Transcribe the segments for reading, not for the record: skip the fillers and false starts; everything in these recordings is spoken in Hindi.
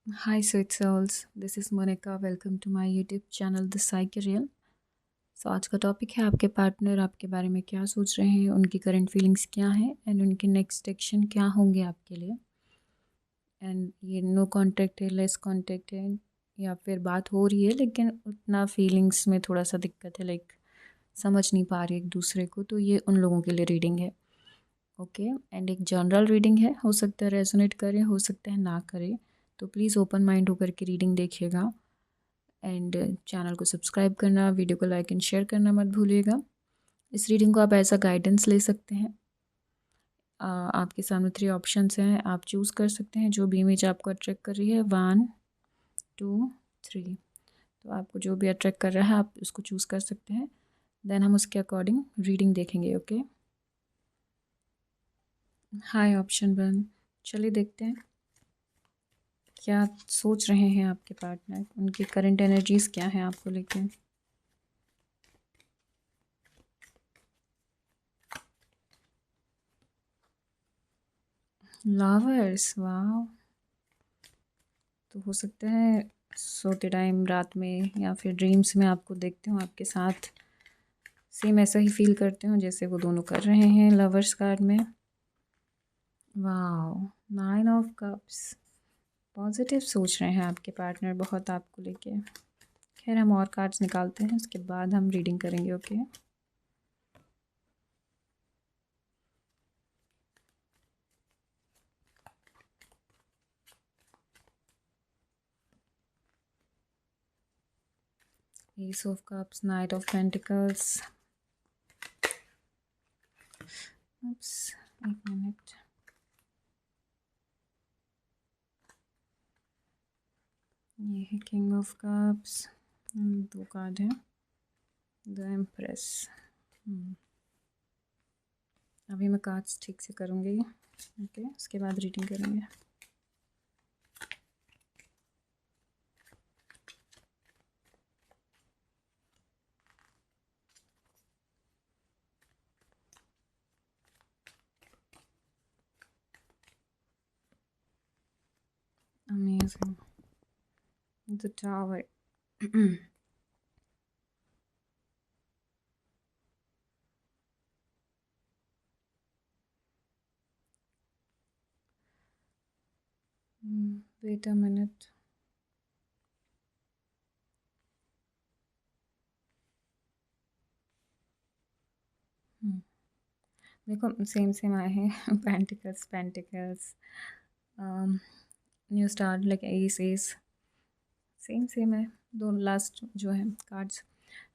Hi, sweet souls. This is Monica. Welcome to my YouTube channel, The Psyche Real. आज का टॉपिक है आपके पार्टनर आपके बारे में क्या सोच रहे हैं, उनकी करंट फीलिंग्स क्या हैं एंड उनके नेक्स्ट एक्शन क्या होंगे आपके लिए। एंड ये नो कांटेक्ट है, लेस कांटेक्ट है, या फिर बात हो रही है लेकिन उतना फीलिंग्स में थोड़ा सा दिक्कत है, लाइक समझ नहीं पा रही एक दूसरे को, तो ये उन लोगों के लिए रीडिंग है। ओके। एंड एक जनरल रीडिंग है, हो सकता है रेजोनेट करे, हो सकता है ना करे, तो प्लीज़ ओपन माइंड होकर के रीडिंग देखिएगा। एंड चैनल को सब्सक्राइब करना, वीडियो को लाइक एंड शेयर करना मत भूलिएगा। इस रीडिंग को आप एज अ गाइडेंस ले सकते हैं। आपके सामने 3 ऑप्शंस हैं, आप चूज़ कर सकते हैं जो भी इमेज आपको अट्रैक्ट कर रही है। 1 2 3, तो आपको जो भी अट्रैक्ट कर रहा है आप उसको चूज़ कर सकते हैं। देन हम उसके अकॉर्डिंग रीडिंग देखेंगे। ओके। हाय ऑप्शन 1, चलिए देखते हैं क्या सोच रहे हैं आपके पार्टनर, उनकी करंट एनर्जीज क्या है आपको लेके। लवर्स, वाह। तो हो सकता है सोते टाइम रात में या फिर ड्रीम्स में आपको देखते हो आपके साथ, सेम ऐसा ही फील करते हो जैसे वो दोनों कर रहे हैं लवर्स कार्ड में। वाह, 9 ऑफ कप्स। पॉजिटिव सोच रहे हैं आपके पार्टनर बहुत आपको लेके। खैर हम और कार्ड्स निकालते हैं, उसके बाद हम रीडिंग करेंगे। Okay. Ace of Cups, Knight of Pentacles. Oops, एक मिनट। ये है किंग ऑफ कप्स, 2 कार्ड है। The empress. अभी मैं कार्ड्स ठीक से करूँगी। ओके, उसके बाद रीडिंग करेंगे। Amazing. The Tower. Wait a minute. देखो सेम सेम आए हैं pentacles pentacles, new start, like S S, same same है दोनों लास्ट जो है कार्ड्स।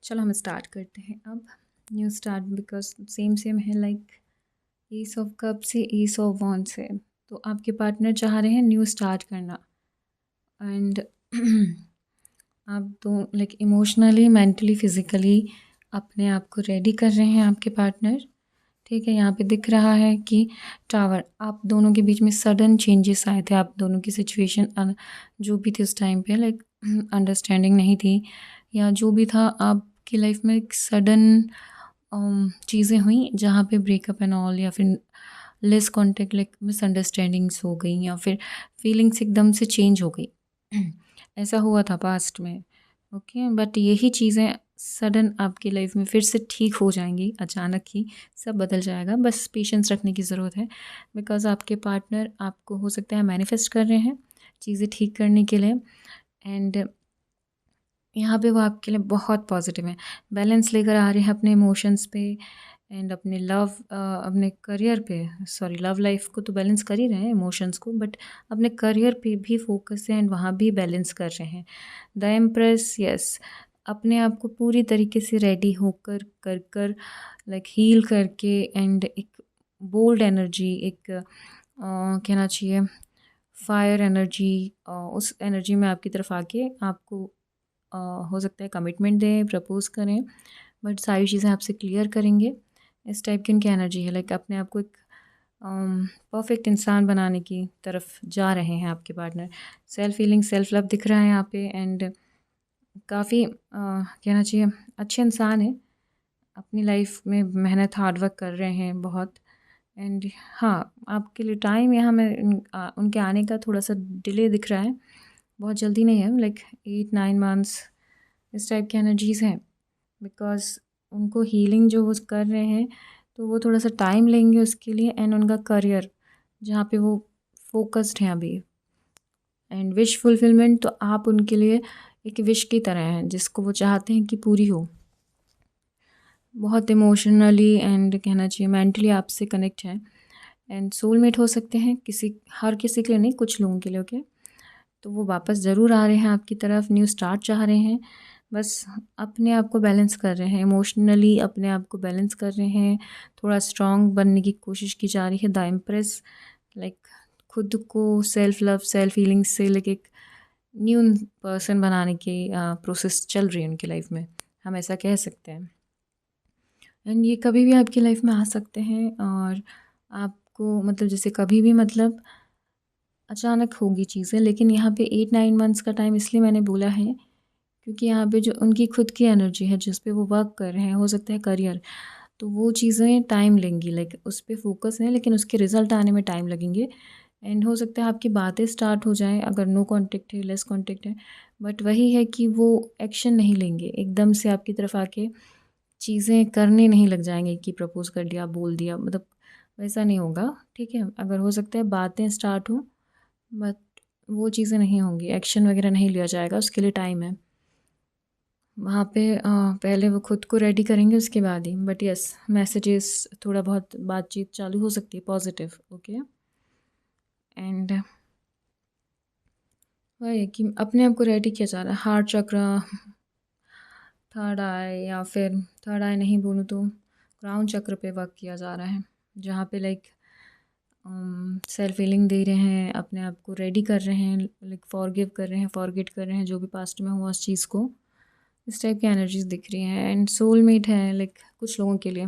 चलो हम स्टार्ट करते हैं अब। New start because same same है, लाइक ईस ऑफ कप से ईस ऑफ वॉन्ड से। तो आपके पार्टनर चाह रहे हैं न्यू स्टार्ट करना। एंड आप दो लाइक इमोशनली, मेंटली, फिज़िकली अपने आप को रेडी कर रहे हैं आपके पार्टनर। ठीक है, यहाँ पे दिख रहा है कि टावर, आप दोनों के बीच में सडन चेंजेस आए थे। आप दोनों की सिचुएशन जो भी थी उस टाइम पे, लाइक अंडरस्टैंडिंग नहीं थी या जो भी था, आपकी लाइफ में एक सडन चीज़ें हुई जहाँ पे ब्रेकअप एंड ऑल, या फिर लेस कॉन्टेक्ट, लाइक मिसअंडरस्टैंडिंग्स हो गई, या फिर फीलिंग्स एकदम से चेंज हो गई। ऐसा हुआ था पास्ट में। ओके, बट यही चीज़ें सडन आपकी लाइफ में फिर से ठीक हो जाएंगी, अचानक ही सब बदल जाएगा। बस पेशेंस रखने की ज़रूरत है, बिकॉज़ आपके पार्टनर आपको हो सकता है मैनिफेस्ट कर रहे हैं चीज़ें ठीक करने के लिए। एंड यहाँ पे वो आपके लिए बहुत पॉजिटिव है, बैलेंस लेकर आ रहे हैं अपने इमोशंस पे एंड अपने अपने करियर पे। सॉरी, लव लाइफ को तो बैलेंस कर ही रहे हैं, इमोशंस को, बट अपने करियर पे भी फोकस है एंड वहाँ भी बैलेंस कर रहे हैं। द एम्प्रेस, यस, अपने आप को पूरी तरीके से रेडी होकर कर कर लाइक हील करके, एंड एक बोल्ड एनर्जी, एक कहना चाहिए फायर एनर्जी, उस एनर्जी में आपकी तरफ आके आपको हो सकता है कमिटमेंट दें, प्रपोज करें, बट सारी चीज़ें आपसे क्लियर करेंगे। इस टाइप की उनकी एनर्जी है, लाइक अपने आप को एक परफेक्ट इंसान बनाने की तरफ जा रहे हैं आपके partner. Self feeling, self love दिख रहा है यहाँ पे, एंड काफ़ी कहना चाहिए अच्छे इंसान है, अपनी लाइफ में मेहनत हार्ड वर्क कर रहे हैं बहुत। एंड हाँ, आपके लिए टाइम यहाँ में उनके आने का थोड़ा सा डिले दिख रहा है, बहुत जल्दी नहीं है, लाइक 8-9 मंथ्स इस टाइप की एनर्जीज़ हैं। बिकॉज़ उनको हीलिंग जो वो कर रहे हैं तो वो थोड़ा सा टाइम लेंगे उसके लिए, एंड उनका करियर जहाँ पे वो फोकस्ड हैं अभी, एंड विश फुलफिलमेंट तो आप उनके लिए एक विश की तरह हैं जिसको वो चाहते हैं कि पूरी हो। बहुत इमोशनली एंड कहना चाहिए मेंटली आपसे कनेक्ट हैं, एंड सोलमेट हो सकते हैं किसी, हर किसी के लिए नहीं, कुछ लोगों के लिए। ओके, तो वो वापस ज़रूर आ रहे हैं आपकी तरफ, न्यू स्टार्ट चाह रहे हैं, बस अपने आप को बैलेंस कर रहे हैं, इमोशनली अपने आप को बैलेंस कर रहे हैं, थोड़ा स्ट्रॉन्ग बनने की कोशिश की जा रही है। द इम्प्रेस, लाइक खुद को सेल्फ लव सेल्फ हीलिंग से लेके एक न्यू पर्सन बनाने की प्रोसेस चल रही है उनकी लाइफ में, हम ऐसा कह सकते हैं। एंड ये कभी भी आपकी लाइफ में आ सकते हैं, और आपको मतलब जैसे कभी भी मतलब अचानक होगी चीज़ें, लेकिन यहाँ पे 8-9 मंथ्स का टाइम इसलिए मैंने बोला है क्योंकि यहाँ पे जो उनकी खुद की एनर्जी है जिस पे वो वर्क कर रहे हैं, हो सकता है करियर, तो वो चीज़ें टाइम लेंगी, लाइक उस पर फोकस है लेकिन उसके रिज़ल्ट आने में टाइम लगेंगे। एंड हो सकता है आपकी बातें स्टार्ट हो जाएं अगर नो कांटेक्ट है, लेस कांटेक्ट है, बट वही है कि वो एक्शन नहीं लेंगे एकदम से आपकी तरफ आके, चीज़ें करने नहीं लग जाएंगे कि प्रपोज कर दिया बोल दिया, मतलब वैसा नहीं होगा। ठीक है, अगर हो सकता है बातें स्टार्ट हो, बट वो चीज़ें नहीं होंगी, एक्शन वगैरह नहीं लिया जाएगा, उसके लिए टाइम है वहाँ पे। पहले वो खुद को रेडी करेंगे उसके बाद ही, बट यस मैसेजेस थोड़ा बहुत बातचीत चालू हो सकती है पॉजिटिव। ओके, एंड वही है कि अपने आप को रेडी किया जा रहा है। हार्ट चक्र, थर्ड आई, या फिर थर्ड आई नहीं बोलूँ तो क्राउन चक्र पे वर्क किया जा रहा है, जहाँ पे लाइक सेल्फ हीलिंग दे रहे हैं, अपने आप को रेडी कर रहे हैं, लाइक फॉरगिव कर रहे हैं, फॉरगेट कर रहे हैं जो भी पास्ट में हुआ उस चीज़ को। इस टाइप की एनर्जीज दिख रही हैं, एंड सोलमेट है लाइक कुछ लोगों के लिए,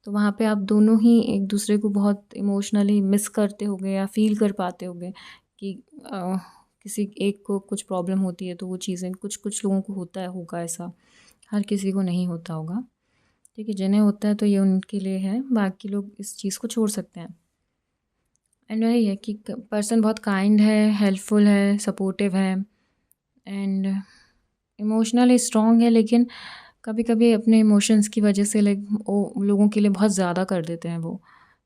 तो वहाँ पे आप दोनों ही एक दूसरे को बहुत इमोशनली मिस करते होगे या फील कर पाते होगे कि किसी एक को कुछ प्रॉब्लम होती है तो वो चीज़ें कुछ कुछ लोगों को होता है, होगा ऐसा, हर किसी को नहीं होता होगा। ठीक है, जिन्हें होता है तो ये उनके लिए है, बाकी लोग इस चीज़ को छोड़ सकते हैं। एंड वही है कि पर्सन बहुत काइंड है, हेल्पफुल है, सपोर्टिव है, एंड इमोशनली स्ट्रॉन्ग है, लेकिन कभी कभी अपने इमोशंस की वजह से लाइक वो लोगों के लिए बहुत ज़्यादा कर देते हैं वो,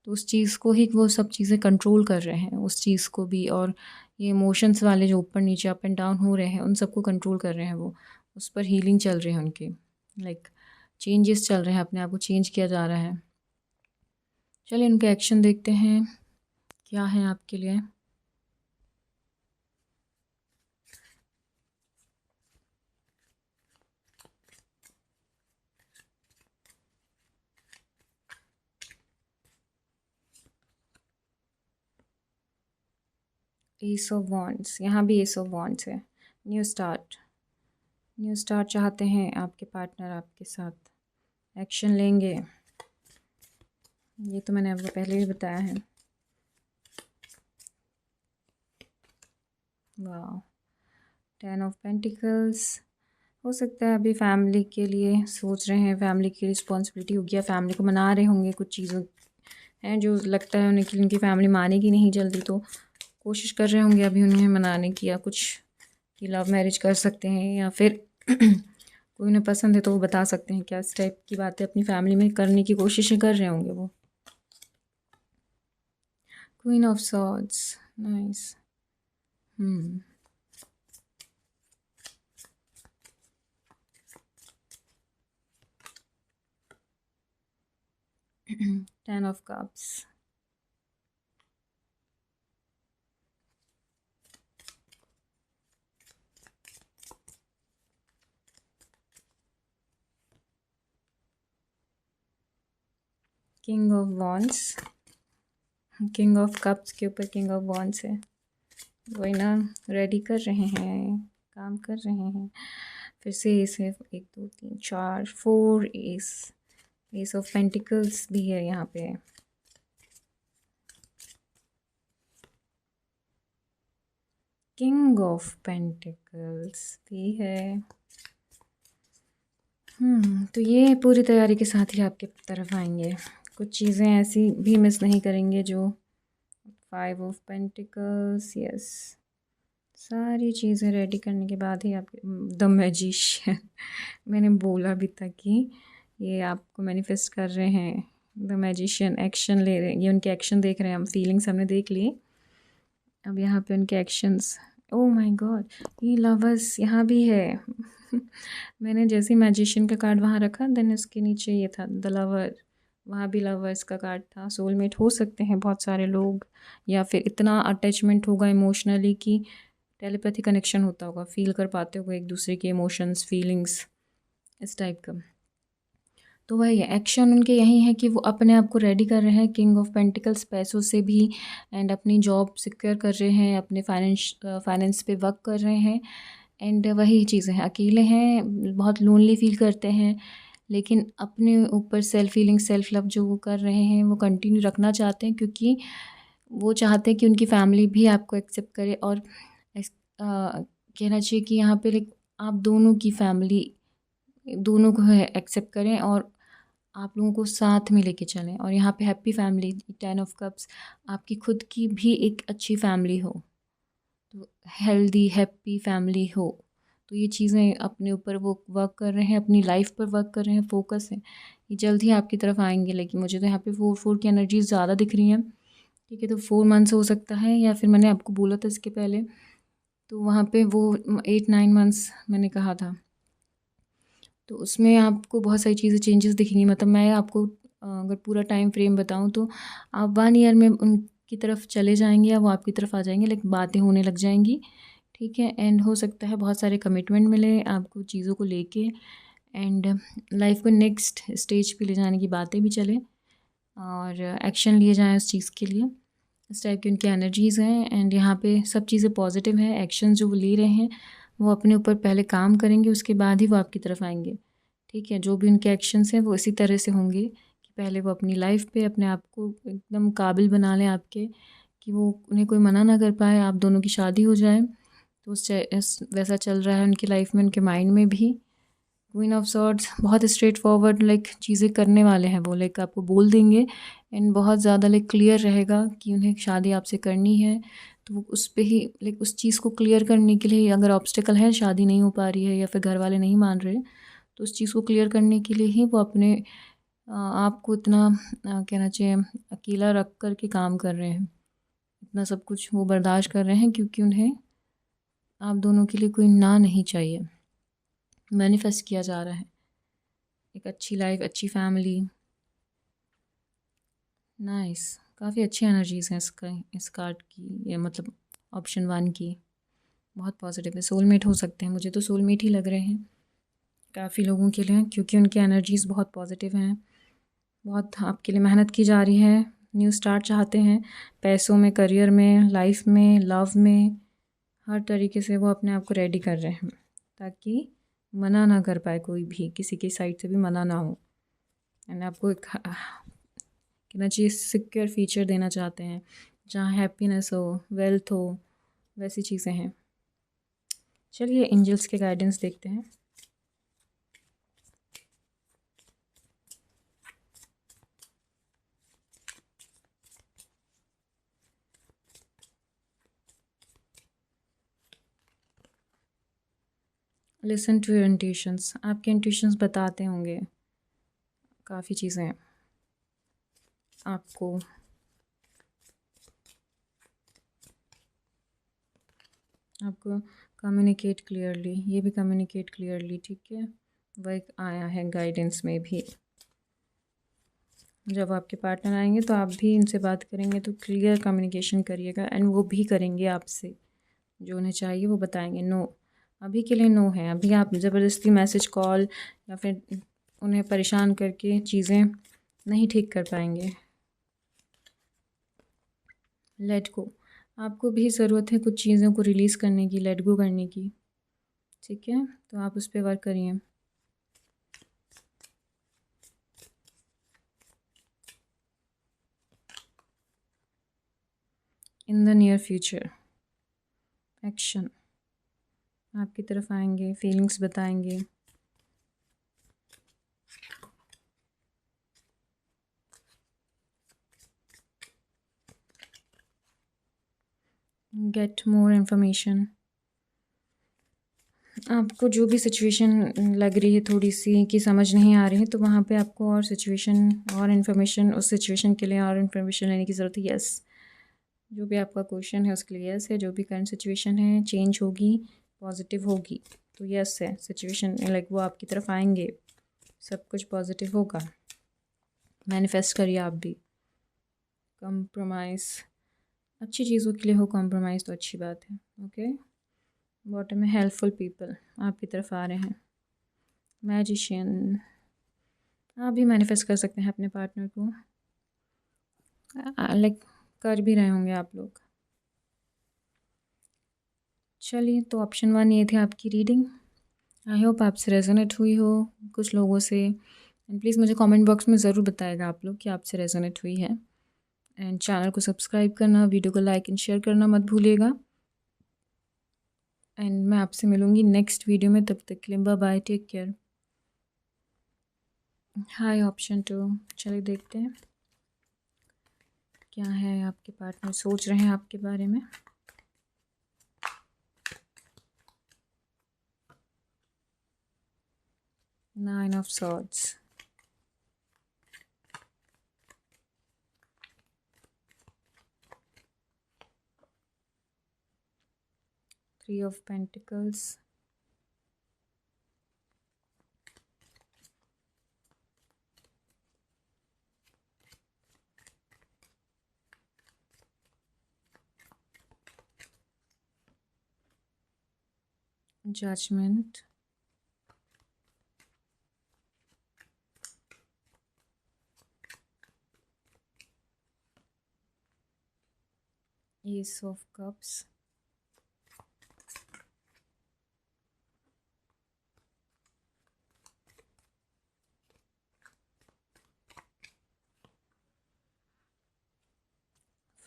तो उस चीज़ को ही वो सब चीज़ें कंट्रोल कर रहे हैं, उस चीज़ को भी, और ये इमोशंस वाले जो ऊपर नीचे अप एंड डाउन हो रहे हैं उन सबको कंट्रोल कर रहे हैं वो, उस पर हीलिंग चल रही है उनकी, लाइक चेंजेस चल रहे हैं, अपने आप को चेंज किया जा रहा है। चलिए उनके एक्शन देखते हैं क्या है आपके लिए। एस ऑफ वॉन्ड्स, यहाँ भी एस ऑफ वॉन्ड्स है। न्यू स्टार्ट, न्यू स्टार्ट चाहते हैं आपके पार्टनर आपके साथ, एक्शन लेंगे, ये तो मैंने आपको पहले भी बताया है। वाह, 10 ऑफ पेंटिकल्स, हो सकता है अभी फैमिली के लिए सोच रहे हैं, फैमिली की रिस्पॉन्सिबिलिटी होगी या फैमिली को मना रहे होंगे, कुछ चीज़ों हैं जो लगता है उन्हें कि उनकी फैमिली मानेगी नहीं जल्दी, तो कोशिश कर रहे होंगे अभी उन्हें मनाने की, या कुछ कि लव मैरिज कर सकते हैं, या फिर कोई उन्हें पसंद है तो वो बता सकते हैं क्या, इस टाइप की बातें अपनी फैमिली में करने की कोशिशें कर रहे होंगे वो। Queen of swords, nice. Hmm, 10 of cups, king of wands, king of cups के ऊपर किंग ऑफ वॉन्ड्स है, वही ना, रेडी कर रहे हैं, काम कर रहे हैं। फिर से एस है, 1 2 3 4 4 एस, एस ऑफ पेंटिकल्स भी है यहाँ पे, किंग ऑफ पेंटिकल्स भी है। तो ये पूरी तैयारी के साथ ही आपके तरफ आएंगे, कुछ चीज़ें ऐसी भी मिस नहीं करेंगे जो 5 ऑफ पेंटिकल्स, यस, सारी चीज़ें रेडी करने के बाद ही आप द मैजिशियन मैंने बोला भी था कि ये आपको मैनिफेस्ट कर रहे हैं। द मैजिशियन एक्शन ले रहे हैं, ये उनके एक्शन देख रहे हैं हम, फीलिंग्स हमने देख ली, अब यहाँ पे उनके एक्शंस। ओह माय गॉड, ये लवर्स यहाँ भी है मैंने जैसे मैजिशियन का कार्ड वहाँ रखा, देन इसके नीचे ये था द लवर, वहाँ भी लवर्स का कार्ड था। सोलमेट हो सकते हैं बहुत सारे लोग, या फिर इतना अटैचमेंट होगा इमोशनली कि टेलीपैथी कनेक्शन होता होगा, फील कर पाते होगा एक दूसरे के इमोशंस फीलिंग्स, इस टाइप का। तो वही एक्शन उनके यही है कि वो अपने आप को रेडी कर रहे हैं किंग ऑफ पेंटिकल्स पैसों से भी, एंड अपनी जॉब सिक्योर कर रहे हैं, अपने फाइनेंस पे वर्क कर रहे हैं। एंड वही चीज़ें हैं, अकेले हैं, बहुत लोनली फील करते हैं, लेकिन अपने ऊपर सेल्फ फीलिंग सेल्फ लव जो वो कर रहे हैं वो कंटिन्यू रखना चाहते हैं, क्योंकि वो चाहते हैं कि उनकी फैमिली भी आपको एक्सेप्ट करे। और कहना चाहिए कि यहाँ पे लाइक आप दोनों की फैमिली दोनों को है एक्सेप्ट करें और आप लोगों को साथ में लेके चलें। और यहाँ पे हैप्पी फैमिली, 10 ऑफ कप्स, आपकी खुद की भी एक अच्छी फैमिली हो, तो हेल्दी हैप्पी फैमिली हो। तो ये चीज़ें अपने ऊपर वो वर्क कर रहे हैं, अपनी लाइफ पर वर्क कर रहे हैं, फोकस है, ये जल्द ही आपकी तरफ आएंगे। लेकिन मुझे तो यहाँ पे 4 की एनर्जीज ज़्यादा दिख रही हैं। ठीक है, तो 4 मंथ्स हो सकता है, या फिर मैंने आपको बोला था इसके पहले, तो वहाँ पे वो 8-9 मंथ्स मैंने कहा था, तो उसमें आपको बहुत सारी चीज़ें चेंजेस दिखेंगी। मतलब मैं आपको अगर पूरा टाइम फ्रेम बताऊँ तो आप 1 ईयर में उनकी तरफ चले जाएंगे या वो आपकी तरफ आ जाएंगे, लेकिन बातें होने लग जाएंगी। ठीक है, एंड हो सकता है बहुत सारे कमिटमेंट मिले आपको चीज़ों को लेके, एंड लाइफ को नेक्स्ट स्टेज पे ले जाने की बातें भी चले, और एक्शन लिए जाएँ उस चीज़ के लिए। इस टाइप की उनकी एनर्जीज़ हैं, एंड यहाँ पे सब चीज़ें पॉजिटिव हैं। एक्शन जो वो ले रहे हैं वो अपने ऊपर पहले काम करेंगे, उसके बाद ही वो आपकी तरफ आएंगे। ठीक है, जो भी उनके एक्शंस हैं वो इसी तरह से होंगे कि पहले वो अपनी लाइफ पे अपने आप को एकदम काबिल बना लें आपके, कि वो उन्हें कोई मना ना कर पाए, आप दोनों की शादी हो जाए। तो वैसा चल रहा है उनकी लाइफ में, उनके माइंड में भी। क्वीन ऑफ सॉर्ड्स बहुत स्ट्रेट फॉरवर्ड लाइक चीज़ें करने वाले हैं वो, लाइक आपको बोल देंगे, एंड बहुत ज़्यादा लाइक क्लियर रहेगा कि उन्हें शादी आपसे करनी है। तो वो उस पे ही लाइक उस चीज़ को क्लियर करने के लिए, अगर ऑब्स्टिकल है, शादी नहीं हो पा रही है या फिर घर वाले नहीं मान रहे, तो उस चीज़ को क्लियर करने के लिए ही वो अपने आपको इतना कहना चाहिए अकेला रख कर के काम कर रहे हैं। इतना सब कुछ वो बर्दाश्त कर रहे हैं क्योंकि उन्हें आप दोनों के लिए कोई ना नहीं चाहिए। मैनिफेस्ट किया जा रहा है एक अच्छी लाइफ, अच्छी फैमिली। नाइस, काफ़ी अच्छी एनर्जीज हैं इस कार्ड की, ये मतलब ऑप्शन 1 की बहुत पॉजिटिव है। सोलमेट हो सकते हैं, मुझे तो सोलमेट ही लग रहे हैं काफ़ी लोगों के लिए, क्योंकि उनकी एनर्जीज़ बहुत पॉजिटिव हैं, बहुत आपके लिए मेहनत की जा रही है, न्यू स्टार्ट चाहते हैं, पैसों में, करियर में, लाइफ में, लव में, हर तरीके से वो अपने आप को रेडी कर रहे हैं ताकि मना ना कर पाए कोई भी, किसी की साइड से भी मना ना हो। एंड आपको एक कहना चाहिए सिक्योर फ्यूचर देना चाहते हैं जहाँ हैप्पीनेस हो, वेल्थ हो, वैसी चीज़ें हैं। चलिए एंजल्स के गाइडेंस देखते हैं। लिसन टू योर इंट्यूशंस, आपके इंट्यूशंस बताते होंगे काफ़ी चीज़ें आपको। आपको कम्युनिकेट क्लियरली, ये भी कम्युनिकेट क्लियरली। ठीक है, वह एक आया है गाइडेंस में भी। जब आपके पार्टनर आएंगे तो आप भी इनसे बात करेंगे तो क्लियर कम्युनिकेशन करिएगा, एंड वो भी करेंगे आपसे जो उन्हें चाहिए वो बताएंगे। नो, अभी के लिए नो है। अभी आप ज़बरदस्ती मैसेज, कॉल या फिर उन्हें परेशान करके चीज़ें नहीं ठीक कर पाएंगे। लेट गो, आपको भी ज़रूरत है कुछ चीज़ों को रिलीज़ करने की, लेट गो करने की। ठीक है, तो आप उस पर वर्क करिए। In the near future action आपकी तरफ आएंगे, फीलिंग्स बताएंगे। गेट मोर इन्फॉर्मेशन, आपको जो भी सिचुएशन लग रही है थोड़ी सी कि समझ नहीं आ रही है, तो वहाँ पे आपको और सिचुएशन और इन्फॉर्मेशन, उस सिचुएशन के लिए और इन्फॉर्मेशन लेने की ज़रूरत है। यस, जो भी आपका क्वेश्चन है उसके लिए यस है। जो भी करंट सिचुएशन है चेंज होगी, पॉजिटिव होगी, तो यस है। सिचुएशन लाइक वो आपकी तरफ आएंगे, सब कुछ पॉजिटिव होगा। मैनिफेस्ट करिए आप भी। कंप्रोमाइज़ अच्छी चीज़ों के लिए हो, कंप्रोमाइज़ तो अच्छी बात है। ओके, बॉटम में हेल्पफुल पीपल आपकी तरफ आ रहे हैं। मैजिशियन, आप भी मैनिफेस्ट कर सकते हैं अपने पार्टनर को, लाइक कर भी रहे होंगे आप लोग। चलिए, तो ऑप्शन 1 ये थे आपकी रीडिंग। आई होप आपसे रेजोनेट हुई हो कुछ लोगों से। एंड प्लीज़ मुझे कमेंट बॉक्स में ज़रूर बताएगा आप लोग कि आपसे रेजोनेट हुई है। एंड चैनल को सब्सक्राइब करना, वीडियो को लाइक एंड शेयर करना मत भूलिएगा। एंड मैं आपसे मिलूँगी नेक्स्ट वीडियो में, तब तक के लिए बाय बाय, टेक केयर। हाय ऑप्शन 2, चलिए देखते हैं क्या है आपके पार्टनर सोच रहे हैं आपके बारे में। Nine of swords, 3 of pentacles, judgement, ace of cups,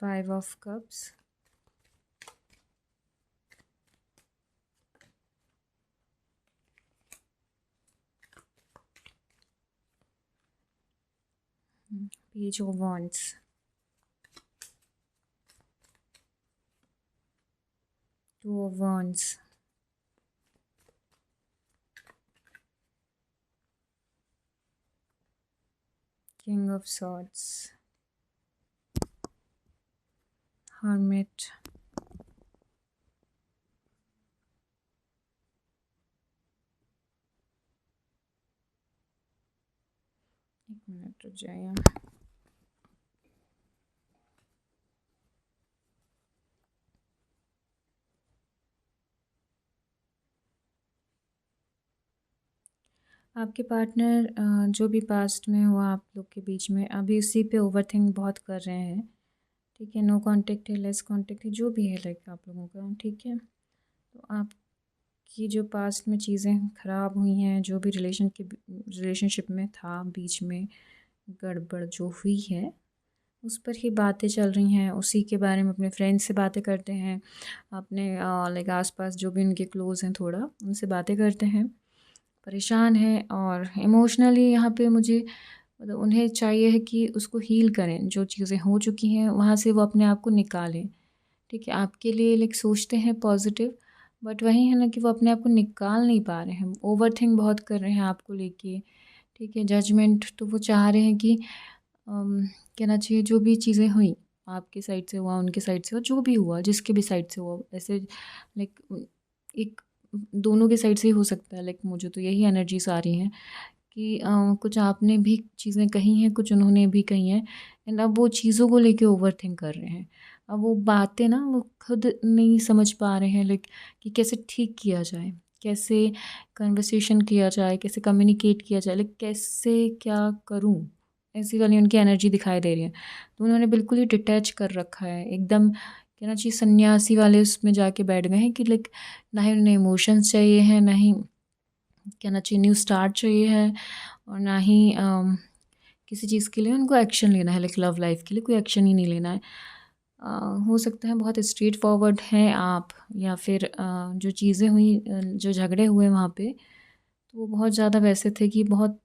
five of cups, page of wands, 2 of wands, king of swords, hermit, एक मिनट रुक जाइए। आपके पार्टनर जो भी पास्ट में हुआ आप लोग के बीच में, अभी उसी पे ओवरथिंक बहुत कर रहे हैं। ठीक है, नो कांटेक्ट है, लेस कांटेक्ट है, जो भी है लाइक आप लोगों का। ठीक है, तो आपकी जो पास्ट में चीज़ें ख़राब हुई हैं, जो भी रिलेशनशिप में था, बीच में गड़बड़ जो हुई है, उस पर ही बातें चल रही हैं। उसी के बारे में अपने फ्रेंड्स से बातें करते हैं, अपने लाइक आसपास जो भी उनके क्लोज़ हैं थोड़ा, उनसे बातें करते हैं। परेशान हैं और इमोशनली यहाँ पे मुझे मतलब उन्हें चाहिए है कि उसको हील करें, जो चीज़ें हो चुकी हैं वहाँ से वो अपने आप को निकालें। ठीक है, आपके लिए लाइक सोचते हैं पॉजिटिव, बट वही है ना कि वो अपने आप को निकाल नहीं पा रहे हैं, ओवरथिंक बहुत कर रहे हैं आपको लेके। ठीक है, जजमेंट तो वो चाह रहे हैं कि कहना चाहिए जो भी चीज़ें हुई, आपके साइड से हुआ, उनके साइड से हुआ, जो भी हुआ, जिसके भी साइड से हुआ, ऐसे लाइक एक दोनों के साइड से ही हो सकता है। लाइक मुझे तो यही एनर्जीज आ रही हैं कि कुछ आपने भी चीज़ें कही हैं, कुछ उन्होंने भी कही हैं, एंड अब वो चीज़ों को लेके ओवरथिंक कर रहे हैं। अब वो बातें ना वो खुद नहीं समझ पा रहे हैं लाइक कि कैसे ठीक किया जाए, कैसे कन्वर्सेशन किया जाए, कैसे कम्युनिकेट किया जाए, लाइक कैसे क्या करूँ, ऐसी वाली उनकी एनर्जी दिखाई दे रही है। तो उन्होंने बिल्कुल ही डिटैच कर रखा है, एकदम कहना चाहिए सन्यासी वाले उसमें जाके बैठ गए हैं कि लाइक ना ही उन्हें इमोशंस चाहिए हैं, ना ही कहना चाहिए न्यू स्टार्ट चाहिए है, और ना ही किसी चीज़ के लिए उनको एक्शन लेना है। लाइक लव लाइफ के लिए कोई एक्शन ही नहीं लेना है। हो सकता है बहुत स्ट्रेट फॉरवर्ड हैं आप, या फिर जो चीज़ें हुई, जो झगड़े हुए वहाँ पे, तो वो बहुत ज़्यादा वैसे थे कि बहुत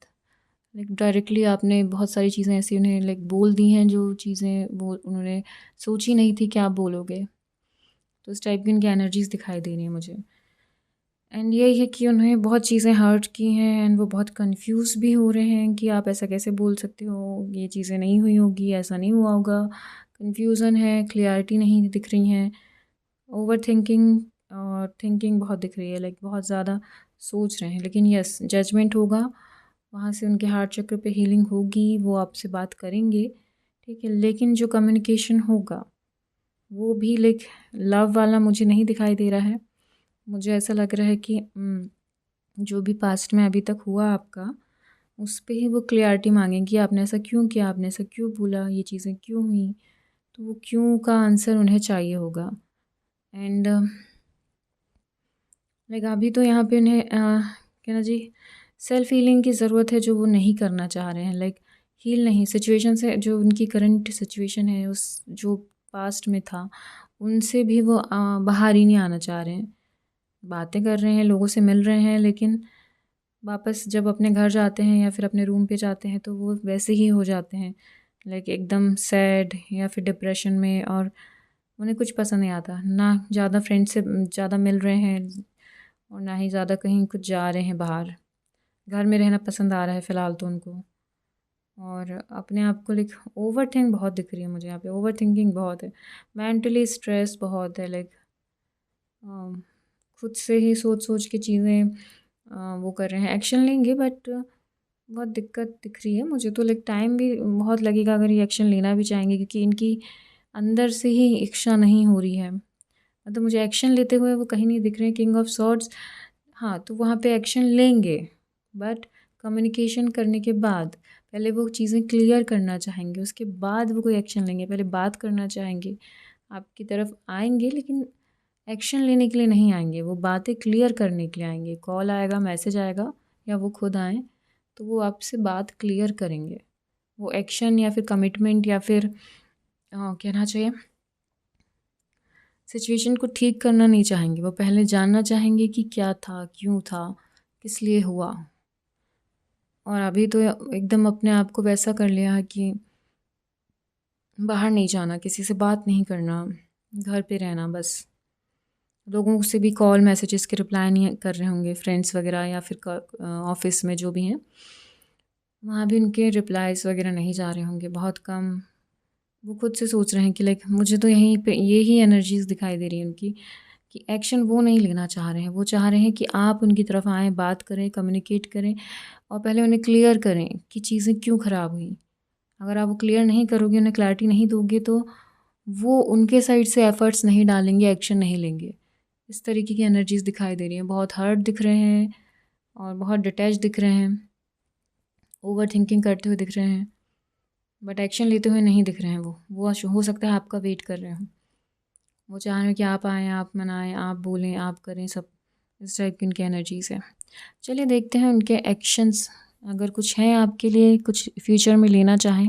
लाइक डायरेक्टली आपने बहुत सारी चीज़ें ऐसी उन्हें लाइक बोल दी हैं, जो चीज़ें वो उन्होंने सोची नहीं थी कि आप बोलोगे। तो इस टाइप की उनकी एनर्जीज़ दिखाई दे रही हैं मुझे। एंड यही है कि उन्हें बहुत चीज़ें हर्ट की हैं एंड वो बहुत कंफ्यूज भी हो रहे हैं कि आप ऐसा कैसे बोल सकते हो, ये चीज़ें नहीं हुई होगी, ऐसा नहीं हुआ होगा। कंफ्यूजन है, क्लियरिटी नहीं दिख रही हैं, ओवर थिंकिंग और थिंकिंग बहुत दिख रही है, लाइक बहुत ज़्यादा सोच रहे हैं। लेकिन यस, जजमेंट होगा, वहाँ से उनके हार्ट चक्र पे हीलिंग होगी, वो आपसे बात करेंगे, ठीक है। लेकिन जो कम्युनिकेशन होगा वो भी लाइक लव वाला मुझे नहीं दिखाई दे रहा है। मुझे ऐसा लग रहा है कि जो भी पास्ट में अभी तक हुआ आपका, उस पे ही वो क्लियरिटी मांगेंगे कि आपने ऐसा क्यों किया, आपने ऐसा क्यों बोला, ये चीज़ें क्यों हुई। तो वो क्यों का आंसर उन्हें चाहिए होगा। एंड लाइक अभी तो यहाँ पे उन्हें क्या ना जी, सेल्फ हीलिंग की ज़रूरत है, जो वो नहीं करना चाह रहे हैं। लाइक हील नहीं, सिचुएशन से, जो उनकी करंट सिचुएशन है, उस जो पास्ट में था, उनसे भी वो बाहर ही नहीं आना चाह रहे हैं। बातें कर रहे हैं, लोगों से मिल रहे हैं, लेकिन वापस जब अपने घर जाते हैं या फिर अपने रूम पे जाते हैं तो वो वैसे ही हो जाते हैं, लाइक एकदम सैड या फिर डिप्रेशन में। और उन्हें कुछ पसंद नहीं आता, ना ज़्यादा फ्रेंड से ज़्यादा मिल रहे हैं और ना ही ज़्यादा कहीं कुछ जा रहे हैं बाहर। घर में रहना पसंद आ रहा है फ़िलहाल तो उनको। और अपने आप को लाइक ओवर थिंक बहुत दिख रही है मुझे यहाँ पे, ओवर थिंकिंग बहुत है, मेंटली स्ट्रेस बहुत है। लाइक खुद से ही सोच सोच के चीज़ें वो कर रहे हैं, एक्शन लेंगे, बट बहुत दिक्कत दिख रही है मुझे तो। लाइक टाइम भी बहुत लगेगा अगर ये एक्शन लेना भी चाहेंगे, क्योंकि इनकी अंदर से ही इच्छा नहीं हो रही है। मतलब मुझे एक्शन लेते हुए वो कहीं नहीं दिख रहे हैं। किंग ऑफ सॉर्ड्स, हाँ, तो वहाँ पे एक्शन लेंगे, बट कम्युनिकेशन करने के बाद पहले वो चीज़ें क्लियर करना चाहेंगे, उसके बाद वो कोई एक्शन लेंगे। पहले बात करना चाहेंगे, आपकी तरफ आएंगे, लेकिन एक्शन लेने के लिए नहीं आएंगे, वो बातें क्लियर करने के लिए आएंगे। कॉल आएगा, मैसेज आएगा, या वो खुद आएँ तो वो आपसे बात क्लियर करेंगे। वो एक्शन या फिर कमिटमेंट या फिर कहना चाहिए सिचुएशन को ठीक करना नहीं चाहेंगे। वो पहले जानना चाहेंगे कि क्या था, क्यों था, किस लिए हुआ। और अभी तो एकदम अपने आप को वैसा कर लिया है कि बाहर नहीं जाना, किसी से बात नहीं करना, घर पे रहना बस। लोगों से भी कॉल मैसेजेस के रिप्लाई नहीं कर रहे होंगे, फ्रेंड्स वगैरह या फिर ऑफिस में जो भी हैं, वहाँ भी उनके रिप्लाईज़ वगैरह नहीं जा रहे होंगे, बहुत कम। वो खुद से सोच रहे हैं कि लाइक मुझे तो यहीं पे ये ही एनर्जीज़ दिखाई दे रही हैं उनकी, कि एक्शन वो नहीं लेना चाह रहे हैं। वो चाह रहे हैं कि आप उनकी तरफ आएँ, बात करें, कम्युनिकेट करें, और पहले उन्हें क्लियर करें कि चीज़ें क्यों ख़राब हुई। अगर आप वो क्लियर नहीं करोगे, उन्हें क्लैरिटी नहीं दोगे, तो वो उनके साइड से एफ़र्ट्स नहीं डालेंगे, एक्शन नहीं लेंगे। इस तरीके की एनर्जीज़ दिखाई दे रही हैं। बहुत हर्ट दिख रहे हैं और बहुत डिटैच दिख रहे हैं, ओवर थिंकिंग करते हुए दिख रहे हैं, बट एक्शन लेते हुए नहीं दिख रहे हैं। वो हो सकता है आपका वेट कर रहे हों। वो चाह रहे हैं कि आप आएँ, आप मनाएँ, आप बोलें, आप करें सब। इस टाइप की उनकी एनर्जीज़ है। चलिए देखते हैं उनके एक्शंस अगर कुछ हैं आपके लिए, कुछ फ्यूचर में लेना चाहें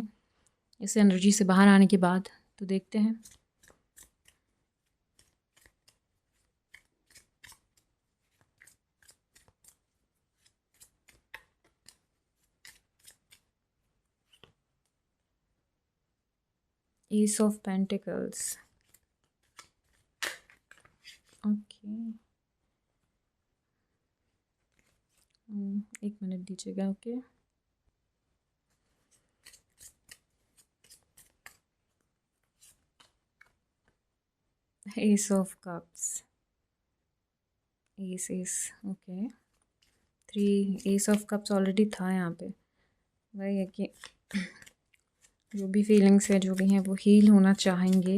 इस एनर्जी से बाहर आने के बाद, तो देखते हैं। S of pentacles, okay. एक मिनट दीजिएगा, okay. S of cups, S S, okay. 3 S of cups already था यहाँ पे। वही है कि जो भी फीलिंग्स है, जो भी हैं, वो हील होना चाहेंगे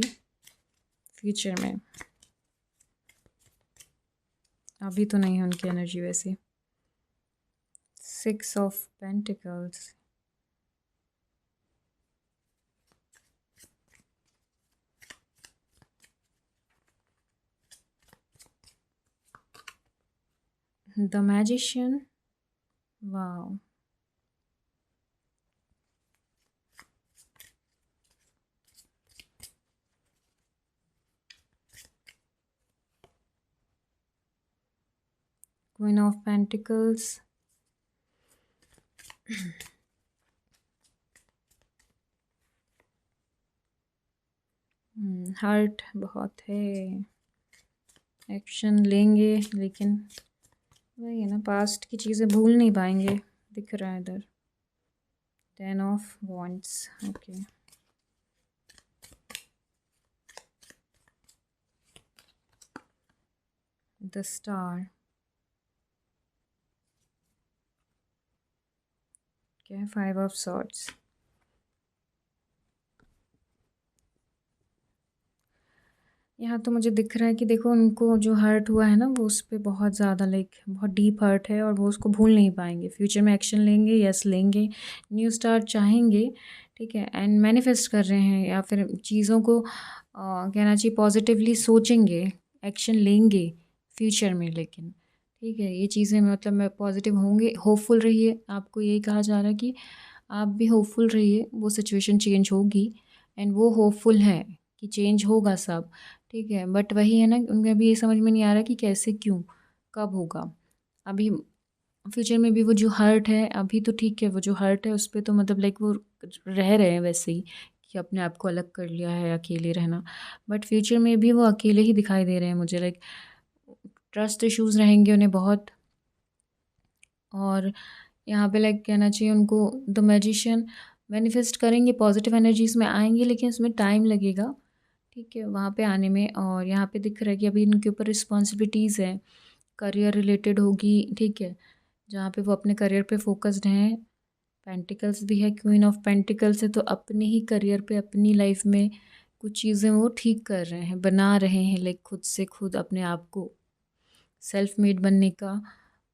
फ्यूचर में। अभी तो नहीं है उनकी एनर्जी वैसे। 6 of pentacles, the magician, wow. Queen of pentacles, hurt बहुत है, एक्शन लेंगे लेकिन वही है ना, पास्ट की चीज़ें भूल नहीं पाएंगे, दिख रहा है इधर। 10 of wands, okay. The star, क्या है? 5 ऑफ सॉर्ड्स। यहाँ तो मुझे दिख रहा है कि देखो, उनको जो हर्ट हुआ है ना, वो उस पे बहुत ज़्यादा लाइक बहुत डीप हर्ट है और वो उसको भूल नहीं पाएंगे। फ्यूचर में एक्शन लेंगे, यस लेंगे, न्यू स्टार्ट चाहेंगे, ठीक है, एंड मैनिफेस्ट कर रहे हैं, या फिर चीज़ों को कहना चाहिए पॉजिटिवली सोचेंगे, एक्शन लेंगे फ्यूचर में। लेकिन ठीक है, ये चीज़ें मतलब मैं पॉजिटिव होंगे, होपफुल रहिए। आपको यही कहा जा रहा है कि आप भी होपफुल रहिए, वो सिचुएशन चेंज होगी एंड वो होपफुल है कि चेंज होगा सब, ठीक है। बट वही है ना, उनका भी ये समझ में नहीं आ रहा कि कैसे, क्यों, कब होगा। अभी फ्यूचर में भी वो जो हर्ट है, अभी तो ठीक है, वो जो हर्ट है उस पर तो मतलब लाइक वो रह रहे हैं वैसे ही, कि अपने आप को अलग कर लिया है, अकेले रहना। बट फ्यूचर में भी वो अकेले ही दिखाई दे रहे हैं मुझे, लाइक ट्रस्ट इश्यूज़ रहेंगे उन्हें बहुत। और यहाँ पे लाइक कहना चाहिए उनको, द मैजिशियन मैनिफेस्ट करेंगे, पॉजिटिव एनर्जीज में आएंगे, लेकिन उसमें टाइम लगेगा, ठीक है, वहाँ पे आने में। और यहाँ पे दिख रहा है कि अभी इनके ऊपर रिस्पॉन्सिबिलिटीज़ है, करियर रिलेटेड होगी, ठीक है, जहाँ पे वो अपने करियर पे फोकस्ड हैं। पेंटिकल्स भी है, क्वीन ऑफ पेंटिकल्स है, तो अपने ही करियर पे, अपनी लाइफ में कुछ चीज़ें वो ठीक कर रहे हैं, बना रहे हैं, लाइक खुद से खुद अपने आप को सेल्फ मेड बनने का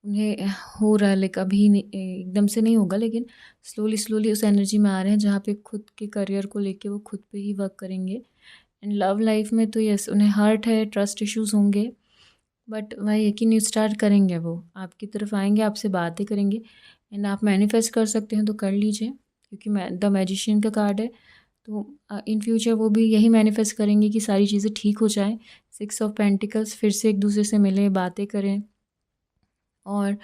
उन्हें हो रहा है। लाइक अभी नहीं, एकदम से नहीं होगा, लेकिन स्लोली स्लोली उस एनर्जी में आ रहे हैं जहाँ पे खुद के करियर को लेके वो खुद पे ही वर्क करेंगे। एंड लव लाइफ में तो यस, उन्हें हर्ट है, ट्रस्ट इश्यूज़ होंगे, बट वही है कि न्यू स्टार्ट करेंगे, वो आपकी तरफ आएंगे, आपसे बातें करेंगे। एंड आप मैनिफेस्ट कर सकते हैं तो कर लीजिए, क्योंकि द मैजिशियन का कार्ड है, तो इन फ्यूचर वो भी यही मैनिफेस्ट करेंगे कि सारी चीज़ें ठीक हो जाएं। 6 ऑफ पेंटिकल्स, फिर से एक दूसरे से मिलें, बातें करें और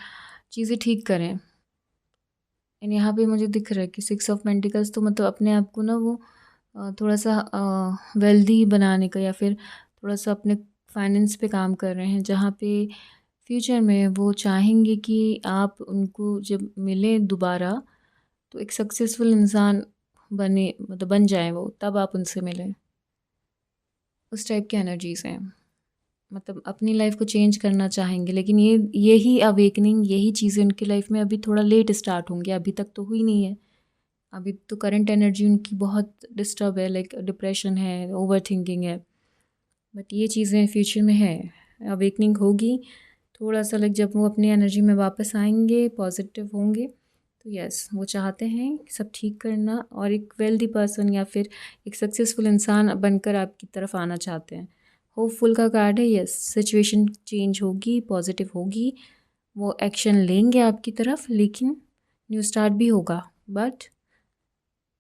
चीज़ें ठीक करें। एंड यहाँ पे मुझे दिख रहा है कि 6 ऑफ पेंटिकल्स तो मतलब अपने आप को ना वो थोड़ा सा वेल्दी बनाने का, या फिर थोड़ा सा अपने फाइनेंस पे काम कर रहे हैं, जहाँ पे फ्यूचर में वो चाहेंगे कि आप उनको जब मिलें दोबारा तो एक सक्सेसफुल इंसान बने, मतलब बन जाए वो, तब आप उनसे मिलें। उस टाइप की एनर्जीज़ हैं, मतलब अपनी लाइफ को चेंज करना चाहेंगे, लेकिन यही अवेकनिंग, यही चीज़ें उनकी लाइफ में अभी थोड़ा लेट स्टार्ट होंगे, अभी तक तो हुई नहीं है। अभी तो करंट एनर्जी उनकी बहुत डिस्टर्ब है, लाइक डिप्रेशन है, ओवर थिंकिंग है। बट ये चीज़ें फ्यूचर में है, अवेकनिंग होगी थोड़ा सा, लाइक जब वो अपनी एनर्जी में वापस आएंगे, पॉजिटिव होंगे, तो यस, वो चाहते हैं सब ठीक करना और एक वेल्दी पर्सन या फिर एक सक्सेसफुल इंसान बनकर आपकी तरफ आना चाहते हैं। होपफुल का कार्ड है, यस, सिचुएशन चेंज होगी, पॉजिटिव होगी, वो एक्शन लेंगे आपकी तरफ, लेकिन न्यू स्टार्ट भी होगा। बट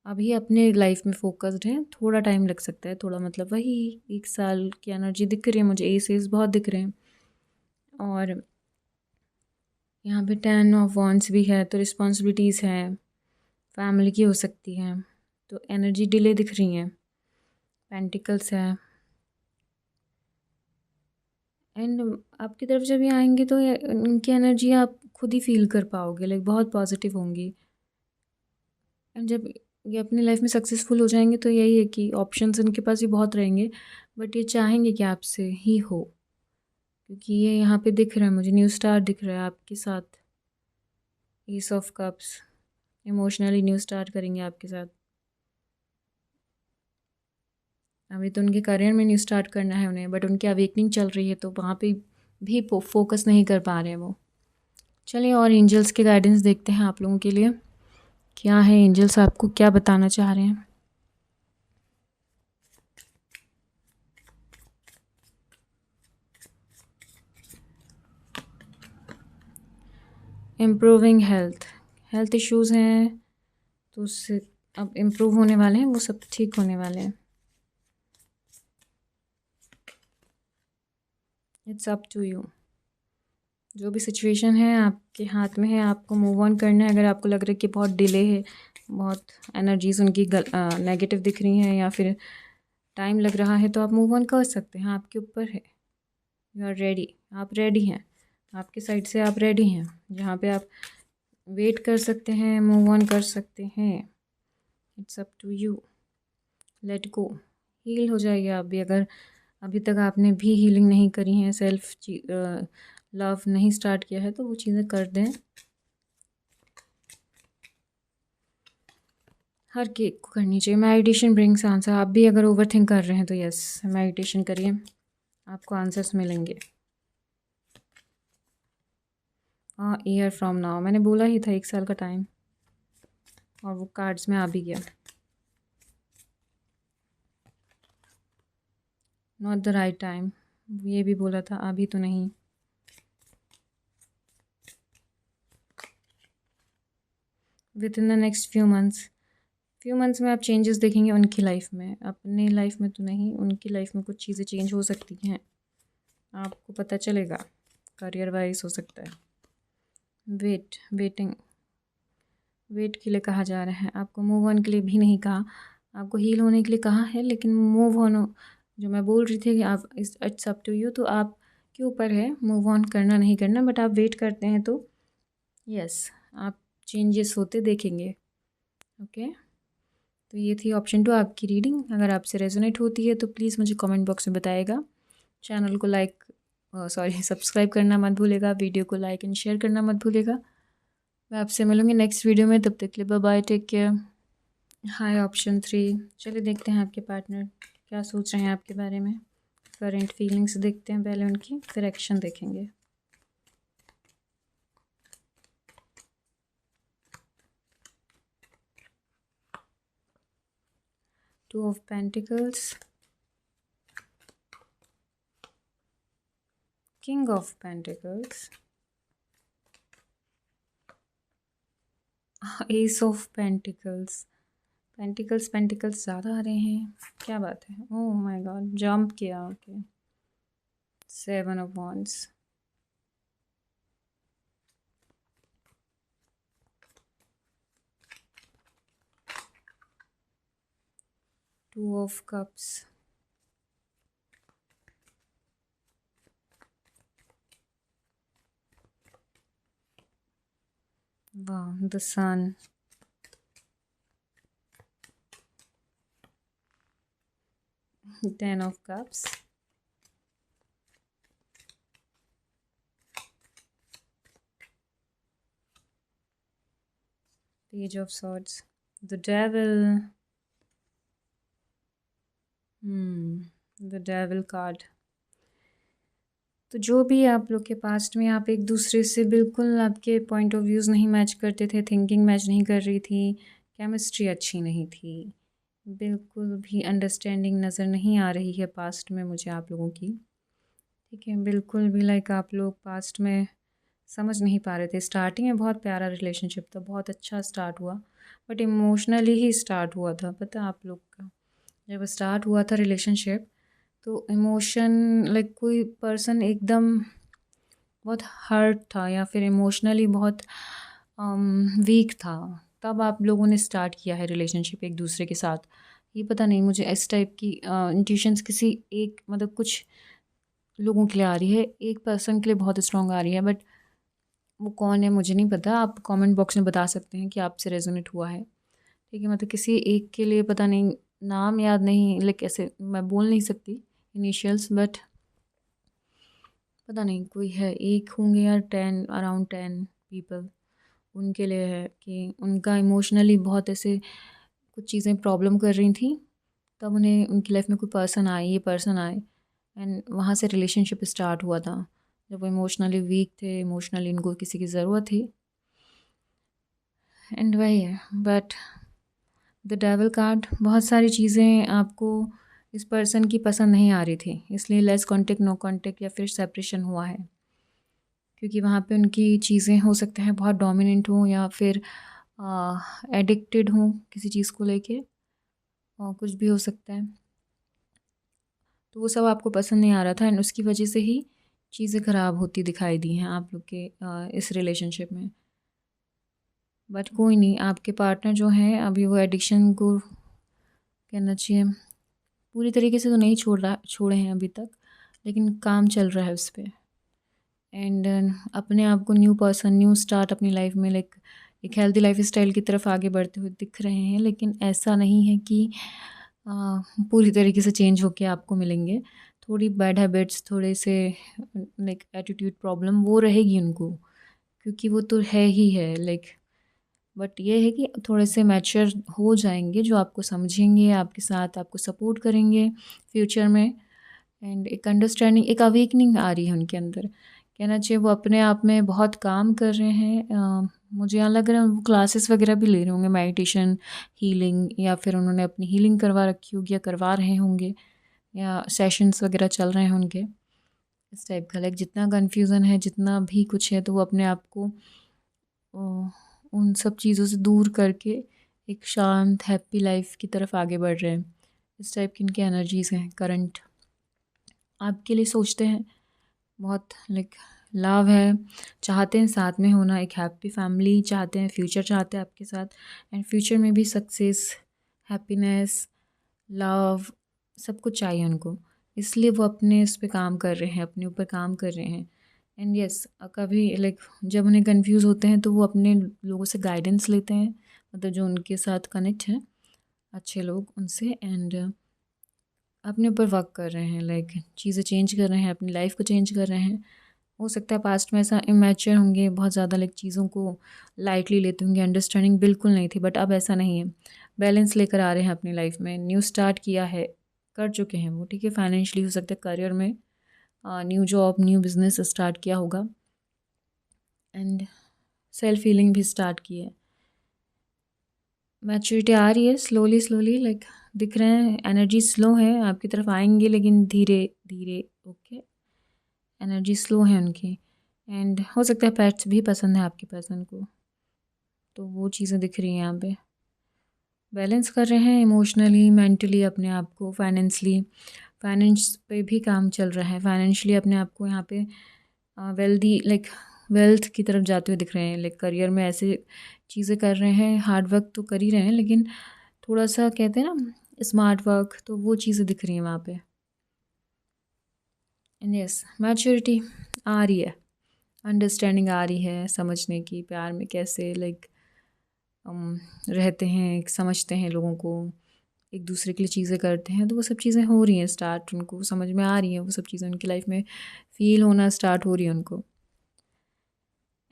अभी अपने लाइफ में फोकस्ड हैं, थोड़ा टाइम लग सकता है, थोड़ा मतलब वही 1 साल की एनर्जी दिख रही है मुझे, एसेस बहुत दिख रहे हैं। और यहाँ पे 10 ऑफ वॉन्ड्स भी है, तो रिस्पॉन्सिबिलिटीज़ हैं, फैमिली की हो सकती हैं, तो एनर्जी डिले दिख रही हैं। पेंटिकल्स है, एंड आपकी तरफ जब ये आएंगे तो उनकी एनर्जी आप खुद ही फील कर पाओगे, लाइक बहुत पॉजिटिव होंगी। एंड जब ये अपनी लाइफ में सक्सेसफुल हो जाएंगे तो यही है कि ऑप्शंस इनके पास भी बहुत रहेंगे, बट ये चाहेंगे कि आपसे ही हो, क्योंकि ये यहाँ पे दिख रहा है मुझे, न्यू स्टार दिख रहा है आपके साथ। Ace of cups, emotionally new start करेंगे आपके साथ। अभी तो उनके करियर में न्यू स्टार्ट करना है उन्हें, बट उनकी अवेकनिंग चल रही है, तो वहाँ पे भी फोकस नहीं कर पा रहे हैं वो। चलिए और एंजल्स के गाइडेंस देखते हैं आप लोगों के लिए, क्या है एंजल्स आपको क्या बताना चाह रहे हैं। इम्प्रूविंग हेल्थ, हेल्थ इश्यूज़ हैं तो उससे अब इम्प्रूव होने वाले हैं, वो सब ठीक होने वाले हैं। इट्स अप टू यू, जो भी सिचुएशन है आपके हाथ में है, आपको मूव ऑन करना है। अगर आपको लग रहा है कि बहुत डिले है, बहुत एनर्जीज उनकी नेगेटिव दिख रही हैं, या फिर टाइम लग रहा है, तो आप मूव ऑन कर सकते हैं, आपके ऊपर है। यू आर रेडी, आप रेडी हैं, आपके साइड से आप रेडी हैं, जहाँ पे आप वेट कर सकते हैं, मूव ऑन कर सकते हैं। It's up to you, let go. Heal हो जाइए आप भी, अगर अभी तक आपने भी हीलिंग नहीं करी है, सेल्फ लव नहीं स्टार्ट किया है, तो वो चीज़ें कर दें। हर केक को करनी चाहिए। Meditation brings answer. आप भी अगर ओवर थिंक कर रहे हैं तो यस, मेडिटेशन करिए, आपको आंसर्स मिलेंगे। हाँ, ईयर फ्रॉम नाउ, मैंने बोला ही था 1 साल का टाइम, और वो कार्ड्स में आ भी गया। नॉट द राइट टाइम, ये भी बोला था, अभी तो नहीं। With in the next few months में आप चेंजेस देखेंगे उनकी लाइफ में, अपनी लाइफ में तो नहीं, उनकी लाइफ में कुछ चीज़ें चेंज हो सकती हैं, आपको पता चलेगा। करियर वाइज हो सकता है। वेटिंग, वेट के लिए कहा जा रहा है आपको, मूव ऑन के लिए भी नहीं कहा, आपको हील होने के लिए कहा है, लेकिन मूव ऑन, जो मैं बोल रही थी कि आप इट्स अप टू यू, तो आपके ऊपर है मूव ऑन करना नहीं करना, बट आप वेट करते हैं तो यस, आप चेंजेस होते देखेंगे। ओके, तो ये थी ऑप्शन 2 आपकी रीडिंग। अगर आपसे रेजोनेट होती है तो प्लीज़ मुझे कमेंट बॉक्स में बताइएगा। चैनल को लाइक सब्सक्राइब करना मत भूलेगा, वीडियो को लाइक एंड शेयर करना मत भूलेगा। मैं आपसे मिलूँगी नेक्स्ट वीडियो में, तब तक के लिए बाय बाय, टेक केयर। हाय ऑप्शन 3, चलिए देखते हैं आपके पार्टनर क्या सोच रहे हैं आपके बारे में। करेंट फीलिंग्स देखते हैं पहले उनकी, फिर एक्शन देखेंगे। Two of pentacles, king of pentacles, ace of pentacles. Pentacles ज़्यादा आ रहे हैं, क्या बात है। ओह माय गॉड, जंप किया। Okay, 7 of wands, two of cups, वाह, the sun, Ten of Cups, Page of Swords, the Devil, the Devil card। तो जो भी आप लोग के पास्ट में आप एक दूसरे से बिल्कुल आपके पॉइंट ऑफ व्यूज़ नहीं मैच करते थे, थिंकिंग मैच नहीं कर रही थी, केमिस्ट्री अच्छी नहीं थी, बिल्कुल भी अंडरस्टैंडिंग नज़र नहीं आ रही है पास्ट में मुझे आप लोगों की। ठीक है, बिल्कुल भी लाइक आप लोग पास्ट में समझ नहीं पा रहे थे। स्टार्टिंग में बहुत प्यारा रिलेशनशिप था, बहुत अच्छा स्टार्ट हुआ, बट इमोशनली ही स्टार्ट हुआ था। पता आप लोग का, जब स्टार्ट हुआ था रिलेशनशिप, तो इमोशन लाइक कोई पर्सन एकदम बहुत हर्ट था, या फिर इमोशनली बहुत वीक था, तब आप लोगों ने स्टार्ट किया है रिलेशनशिप एक दूसरे के साथ। ये पता नहीं मुझे, इस टाइप की इंट्यूशंस किसी एक मतलब कुछ लोगों के लिए आ रही है, एक पर्सन के लिए बहुत स्ट्रॉन्ग आ रही है, बट वो कौन है मुझे नहीं पता। आप कमेंट बॉक्स में बता सकते हैं कि आपसे रेजोनेट हुआ है। ठीक है, मतलब किसी एक के लिए पता नहीं, नाम याद नहीं, लाइक ऐसे मैं बोल नहीं सकती इनिशियल्स, बट पता नहीं कोई है, एक होंगे या 10, अराउंड 10 पीपल, उनके लिए है कि उनका इमोशनली बहुत ऐसे कुछ चीज़ें प्रॉब्लम कर रही थी, तब उन्हें उनकी लाइफ में कोई पर्सन आए, ये पर्सन आए, एंड वहाँ से रिलेशनशिप स्टार्ट हुआ था। जब वो इमोशनली वीक थे, इमोशनली इनको किसी की ज़रूरत थी, एंड वही है। बट द डेविल कार्ड, बहुत सारी चीज़ें आपको इस पर्सन की पसंद नहीं आ रही थी, इसलिए लेस कांटेक्ट, नो कांटेक्ट, या फिर सेपरेशन हुआ है, क्योंकि वहाँ पे उनकी चीज़ें हो सकते हैं बहुत डोमिनेंट हों, या फिर एडिक्टेड हों किसी चीज़ को लेके, और कुछ भी हो सकता है। तो वो सब आपको पसंद नहीं आ रहा था, एंड उसकी वजह से ही चीज़ें ख़राब होती दिखाई दी हैं आप लोग के इस रिलेशनशिप में। बट कोई नहीं, आपके पार्टनर जो हैं अभी वो एडिक्शन को कहना चाहिए पूरी तरीके से तो नहीं छोड़े हैं अभी तक, लेकिन काम चल रहा है उस पर। एंड अपने आप को न्यू पर्सन, न्यू स्टार्ट अपनी लाइफ में लाइक एक हेल्दी लाइफ स्टाइल की तरफ आगे बढ़ते हुए दिख रहे हैं। लेकिन ऐसा नहीं है कि पूरी तरीके से चेंज होके आपको मिलेंगे। थोड़ी बैड हैबिट्स, थोड़े से लाइक एटीट्यूड प्रॉब्लम वो रहेगी उनको, क्योंकि वो तो है ही है लाइक। बट ये है कि थोड़े से मैच्योर हो जाएंगे, जो आपको समझेंगे, आपके साथ आपको सपोर्ट करेंगे फ्यूचर में। एंड एक अंडरस्टैंडिंग, एक अवेकनिंग आ रही है उनके अंदर, कहना चाहिए। वो अपने आप में बहुत काम कर रहे हैं। मुझे यहाँ लग रहा है वो क्लासेस वगैरह भी ले रहे होंगे, मेडिटेशन, हीलिंग, या फिर उन्होंने अपनी हीलिंग करवा रखी होगी या करवा रहे होंगे, या सेशंस वगैरह चल रहे हैं उनके, इस टाइप का। लाइक जितना कन्फ्यूज़न है, जितना भी कुछ है, तो वो अपने आप को उन सब चीज़ों से दूर करके एक शांत हैप्पी लाइफ की तरफ आगे बढ़ रहे हैं। इस टाइप की इनकी एनर्जीज़ हैं करंट, आपके लिए सोचते हैं बहुत लाइक लव है, चाहते हैं साथ में होना, एक हैप्पी फैमिली चाहते हैं, फ्यूचर चाहते हैं आपके साथ। एंड फ्यूचर में भी सक्सेस, हैप्पीनेस, लव, सब कुछ चाहिए उनको। इसलिए वो अपने इस पे काम कर रहे हैं, अपने ऊपर काम कर रहे हैं। एंड यस, कभी लाइक जब उन्हें कंफ्यूज होते हैं तो वो अपने लोगों से गाइडेंस लेते हैं, मतलब जो उनके साथ कनेक्ट हैं अच्छे लोग उनसे। एंड अपने ऊपर वर्क कर रहे हैं, लाइक चीज़ें चेंज कर रहे हैं, अपनी लाइफ को चेंज कर रहे हैं। हो सकता है पास्ट में ऐसा इमेच्योर होंगे, बहुत ज़्यादा लाइक चीज़ों को लाइटली लेते होंगे, अंडरस्टैंडिंग बिल्कुल नहीं थी, बट अब ऐसा नहीं है। बैलेंस लेकर आ रहे हैं अपनी लाइफ में, न्यू स्टार्ट किया है, कर चुके हैं वो, ठीक है। फाइनेंशियली हो सकता है, करियर में new job, new business start किया होगा। एंड सेल्फ हीलिंग भी स्टार्ट की है। मैच्योरिटी आ रही है स्लोली स्लोली, लाइक दिख रहे हैं, एनर्जी स्लो है, आपकी तरफ आएंगे लेकिन धीरे धीरे। ओके, एनर्जी स्लो है उनकी। एंड हो सकता है पेट्स भी पसंद है आपके पर्सन को, तो वो चीज़ें दिख रही हैं यहाँ पे। बैलेंस कर रहे हैं इमोशनली, मेंटली अपने आप को, फाइनेंसली, फाइनेंस पे भी काम चल रहा है। फाइनेंशियली अपने आप को यहाँ पे वेल्दी लाइक वेल्थ की तरफ जाते हुए दिख रहे हैं। लाइक करियर में ऐसे चीज़ें कर रहे हैं, हार्ड वर्क तो कर ही रहे हैं, लेकिन थोड़ा सा कहते हैं ना स्मार्ट वर्क, तो वो चीज़ें दिख रही हैं वहाँ पे। एंड यस, मैच्योरिटी आ रही है, अंडरस्टैंडिंग आ रही है, समझने की, प्यार में कैसे लाइक रहते हैं, समझते हैं लोगों को, एक दूसरे के लिए चीज़ें करते हैं, तो वो सब चीज़ें हो रही हैं स्टार्ट, उनको समझ में आ रही हैं, वो सब चीज़ें उनकी लाइफ में फील होना स्टार्ट हो रही है उनको।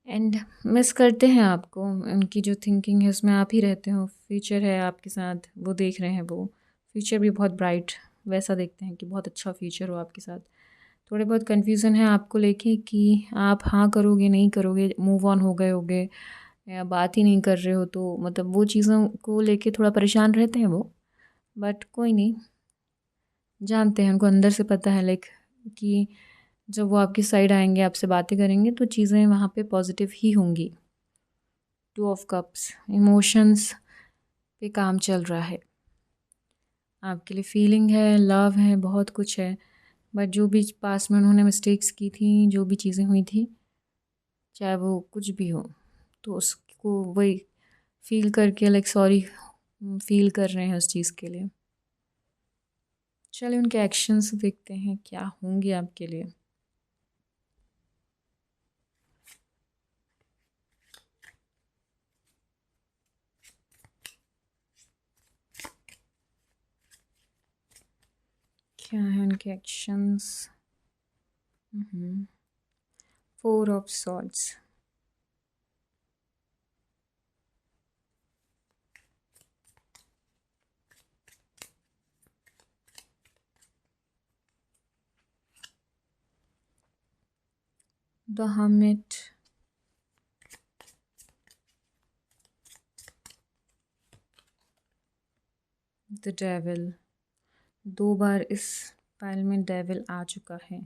एंड मिस करते हैं आपको, उनकी जो थिंकिंग है उसमें आप ही रहते हो, फ्यूचर है आपके साथ, वो देख रहे हैं, वो फ्यूचर भी बहुत ब्राइट वैसा देखते हैं कि बहुत अच्छा फ्यूचर हो आपके साथ। थोड़े बहुत कन्फ्यूज़न है आपको लेके कि आप हाँ करोगे नहीं करोगे, मूव ऑन हो गए होगे, या बात ही नहीं कर रहे हो, तो मतलब वो चीज़ों को लेके थोड़ा परेशान रहते हैं वो। बट कोई नहीं, जानते हैं, उनको अंदर से पता है लाइक कि जब वो आपकी साइड आएंगे, आपसे बातें करेंगे, तो चीज़ें वहाँ पे पॉजिटिव ही होंगी। 2 ऑफ कप्स, इमोशंस पे काम चल रहा है आपके लिए, फीलिंग है, लव है, बहुत कुछ है। बट जो भी पास में उन्होंने मिस्टेक्स की थी, जो भी चीज़ें हुई थी, चाहे वो कुछ भी हो, तो उसको वही फील करके लाइक सॉरी फील कर रहे हैं उस चीज़ के लिए। चलिए उनके एक्शंस देखते हैं क्या होंगे आपके लिए। क्या है उनके actions? 4 of swords, the hermit, the devil. 2 बार इस फाइल में डेविल आ चुका है,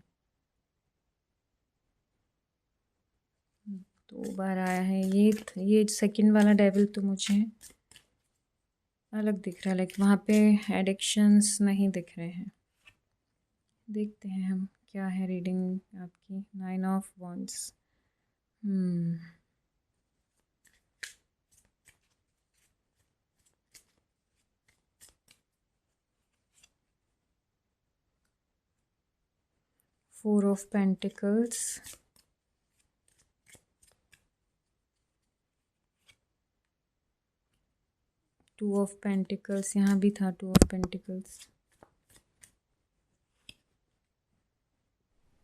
2 बार आया है। ये सेकंड वाला डेविल तो मुझे अलग दिख रहा है, लाइक वहाँ पे एडिक्शंस नहीं दिख रहे हैं। देखते हैं हम क्या है रीडिंग आपकी। 9 of wands, 4 of pentacles, to of pentacles, यहाँ भी था to of pentacles,